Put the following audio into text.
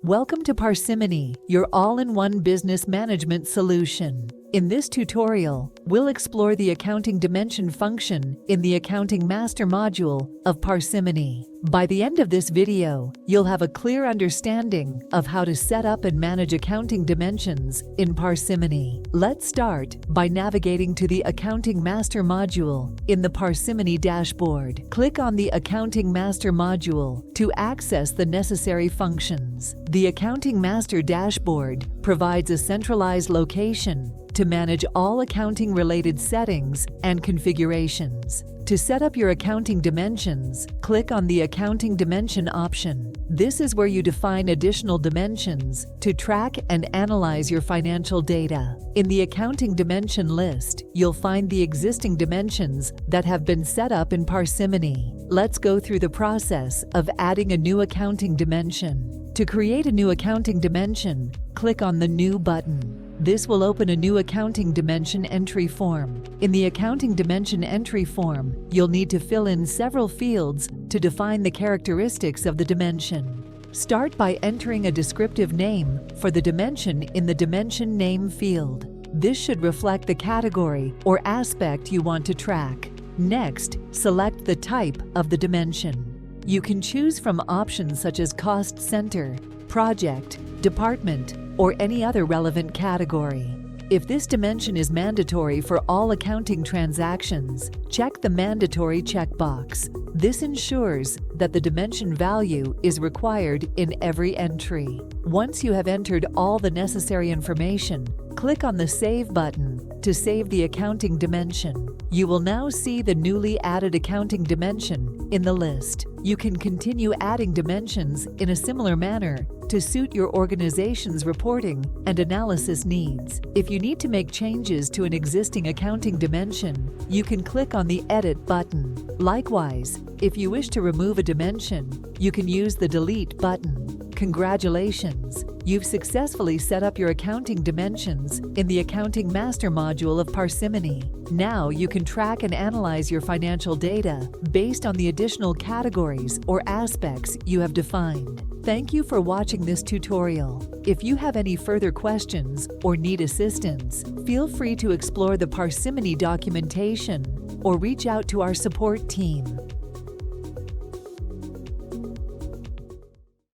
Welcome to Parsimony, your all-in-one business management solution. In this tutorial, we'll explore the accounting dimension function in the Accounting Master module of Parsimony. By the end of this video, you'll have a clear understanding of how to set up and manage accounting dimensions in Parsimony. Let's start by navigating to the Accounting Master module in the Parsimony dashboard. Click on the Accounting Master module to access the necessary functions. The Accounting Master dashboard provides a centralized location to manage all accounting-related settings and configurations. To set up your accounting dimensions, click on the Accounting Dimension option. This is where you define additional dimensions to track and analyze your financial data. In the Accounting Dimension list, you'll find the existing dimensions that have been set up in Parsimony. Let's go through the process of adding a new accounting dimension. To create a new accounting dimension, click on the New button. This will open a new accounting dimension entry form. In the accounting dimension entry form, you'll need to fill in several fields to define the characteristics of the dimension. Start by entering a descriptive name for the dimension in the dimension name field. This should reflect the category or aspect you want to track. Next, select the type of the dimension. You can choose from options such as cost center, project, department, or any other relevant category. If this dimension is mandatory for all accounting transactions, check the Mandatory checkbox. This ensures that the dimension value is required in every entry. Once you have entered all the necessary information, click on the Save button to save the accounting dimension. You will now see the newly added accounting dimension in the list. You can continue adding dimensions in a similar manner to suit your organization's reporting and analysis needs. If you need to make changes to an existing accounting dimension, you can click on the Edit button. Likewise, if you wish to remove a dimension, you can use the Delete button. Congratulations! You've successfully set up your accounting dimensions in the Accounting Master module of Parsimony. Now you can track and analyze your financial data based on the additional categories or aspects you have defined. Thank you for watching this tutorial. If you have any further questions or need assistance, feel free to explore the Parsimony documentation or reach out to our support team.